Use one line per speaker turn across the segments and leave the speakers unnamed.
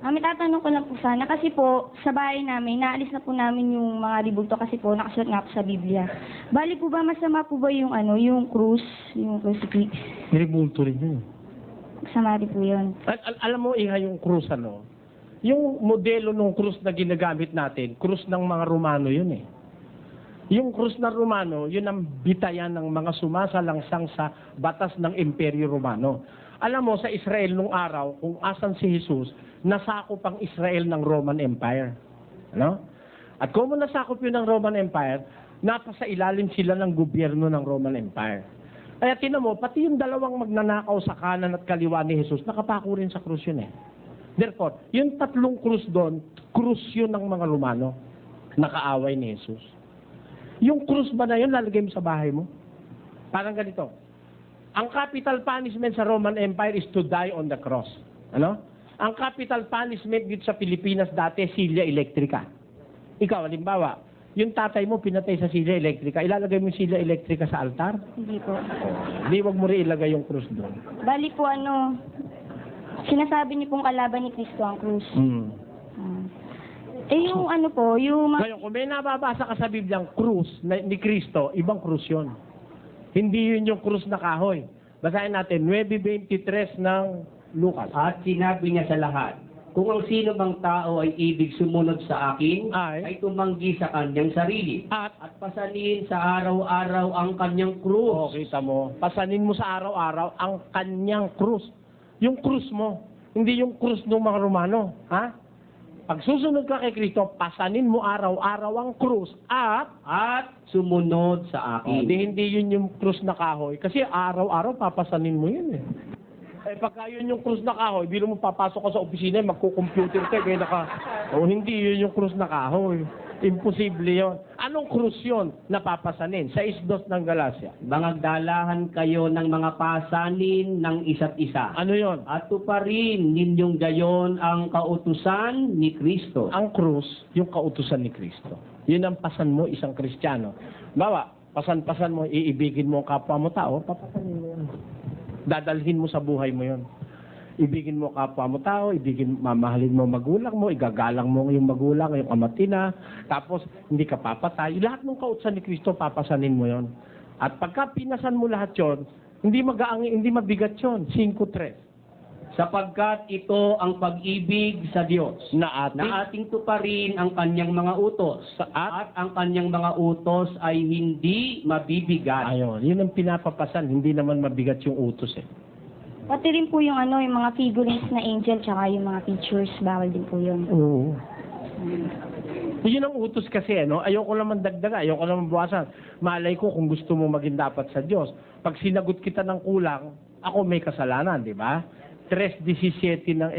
May tatanong ko lang po sana kasi po sa bahay namin, naalis na po namin yung mga ribulto kasi po nakasulat nga po sa Biblia. Bali po ba masama po ba yung yung krus, yung crucifix?
Niribulto rin yun.
Masama rin po yun.
Alam mo, Iha, yung krus, ano? Yung modelo ng krus na ginagamit natin, krus ng mga Romano yun eh. Yung krus ng Romano, yun ang bitayan ng mga sumasalangsang sa batas ng Imperyo Romano. Alam mo, sa Israel nung araw, kung asan si Jesus, nasakop ang Israel ng Roman Empire. Ano? At kung nasakop yun ng Roman Empire, napasa ilalim sila ng gobyerno ng Roman Empire. Kaya tinan mo, pati yung dalawang magnanakaw sa kanan at kaliwa ni Jesus, nakapako rin sa krus yun eh. Therefore, yung tatlong krus doon, krus yun ng mga Romano, nakaaway ni Jesus. Yung krus ba na yun, lalagay mo sa bahay mo? Parang ganito. Ang capital punishment sa Roman Empire is to die on the cross. Ano? Ang capital punishment dito sa Pilipinas dati, silya elektrika. Ikaw, halimbawa, yung tatay mo pinatay sa silya elektrika, ilalagay mo yung silya elektrika sa altar?
Hindi po.
Hindi, wag mo rin ilagay yung krus doon.
Bali po sinasabi niyo pong kalaban ni Kristo ang krus. Yung po, yung...
Ngayon, kung may nababasa ka sa Bibliang krus ni Kristo, ibang krus yun. Hindi yun yung krus na kahoy. Basahin natin, 9:23 ng Lucas.
At sinabi niya sa lahat, kung ang sino bang tao ay ibig sumunod sa akin, ay tumanggi sa kanyang sarili. At pasanin sa araw-araw ang kanyang krus.
Kita mo, pasanin mo sa araw-araw ang kanyang krus. Yung krus mo, hindi yung krus ng mga Romano. Ha? Pag susunod ka kay Kristo, pasanin mo araw-araw ang krus at
sumunod sa akin.
Hindi yun yung krus na kahoy. Kasi araw-araw papasanin mo yun eh. Pagka yun yung krus na kahoy, biro mo papasok ka sa opisina, magko-computer ka, kaya hindi yun yung krus na kahoy. Imposible yun. Anong krus yun na papasanin? Sa 6:2 ng Galacia.
Mangagdalahan kayo ng mga pasanin ng isa't isa.
Ano yun?
At tuparin ninyong gayon ang kautusan ni Kristo.
Ang krus, yung kautusan ni Kristo. Yun ang pasan mo, isang Kristiyano. Bawa, pasan-pasan mo, iibigin mo ang kapwa mo tao, papasanin mo yun. Dadalhin mo sa buhay mo yun. Ibigin mo kapwa mo tao, mamahalin mo magulang mo, igagalang mo yung magulang, yung amatina, tapos hindi ka papatay. Lahat ng kautusan ni Kristo, papasanin mo yon. At pagka pinasan mo lahat yon, hindi mabigat yon. 5:3.
Sapagkat ito ang pag-ibig sa Diyos,
na
ating tuparin ang kanyang mga utos, at ang kanyang mga utos ay hindi mabibigat.
Ayun, yun ang pinapapasan, hindi naman mabigat yung utos eh.
Pati rin po yung yung mga figurines na angel tsaka yung mga pictures, bawal din po yun.
Oo. Yun ang utos kasi, ayoko naman dagdaga, ayoko naman buwasan. Malay ko kung gusto mo maging dapat sa Diyos. Pag sinagot kita ng kulang, ako may kasalanan, di ba? 3:17 ng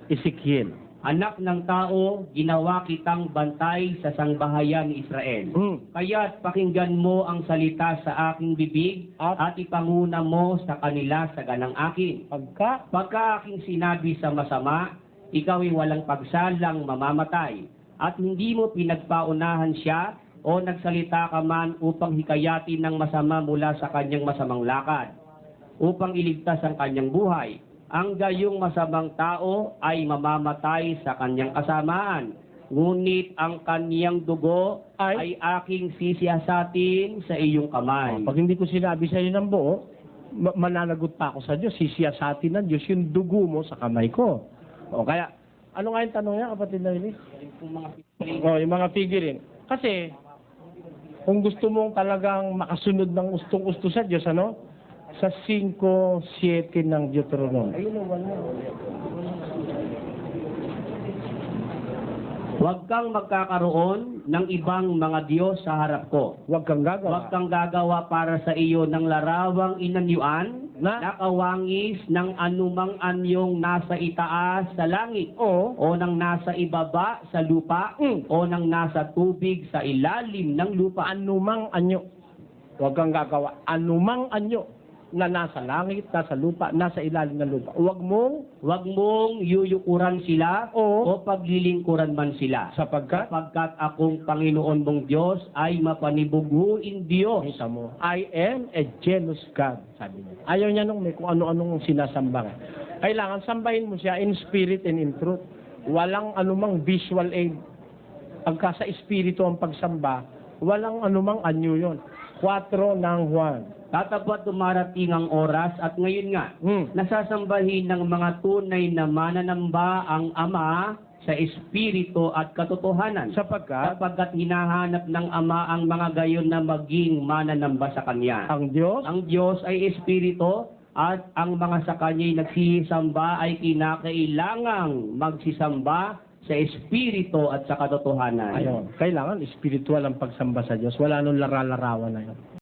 Ezekiel.
Anak ng tao, ginawa kitang bantay sa sangbahayan ni Israel. Kaya't pakinggan mo ang salita sa aking bibig at ipanguna mo sa kanila sa ganang akin. Pagka aking sinabi sa masama, ikaw ay walang pagsalang mamamatay. At hindi mo pinagpaunahan siya o nagsalita ka man upang hikayatin ng masama mula sa kanyang masamang lakad, upang iligtas ang kanyang buhay. Ang gayong masamang tao ay mamamatay sa kanyang kasamaan. Ngunit ang kanyang dugo ay aking sisiyasatin sa iyong kamay.
Pag hindi ko sinabi sa iyo ng buo, mananagot pa ako sa Diyos. Sisiyasatin ng Diyos yung dugo mo sa kamay ko. Kaya, ano nga yung tanong niya, kapatid na Lilis? Yung mga figurine. Kasi, kung gusto mong talagang makasunod ng ustong-usto sa Diyos, sa 5:7 ng Deuteronomy.
Huwag kang magkakaroon ng ibang mga Diyos sa harap ko.
Huwag kang gagawa.
Huwag kang gagawa para sa iyo ng larawang inanyuan na kawangis ng anumang anyong nasa itaas sa langit o ng nasa ibaba sa lupa o ng nasa tubig sa ilalim ng lupa.
Anumang anyo. Huwag kang gagawa. Anumang anyo na nasa langit, nasa lupa, nasa ilalim ng lupa. Huwag mong yuyukuran sila o paglilingkuran man sila. Sapagkat akong Panginoon mong Diyos ay mapanibuguin Diyos. I am a jealous God, sabi niya. Ayaw niya may kung ano-anong sinasamba. Kailangan sambahin mo siya in spirit and in truth. walang anumang visual aid. Pagka sa espiritu ang pagsamba, walang anumang anyo yun. 4 ng Juan.
Tatapat dumarating ang oras at ngayon nga, nasasambahin ng mga tunay na mananamba ang Ama sa espiritu at katotohanan.
Sapagkat
Sapagkat hinahanap ng Ama ang mga gayon na maging mananamba sa Kanya.
ang Diyos
Ang Diyos ay espiritu at ang mga sa Kanya'y nagsisamba ay kinakailangang magsisamba sa espiritu at sa katotohanan.
Ayun, kailangan espiritual ang pagsamba sa Diyos. Wala nung lara-larawan na yun.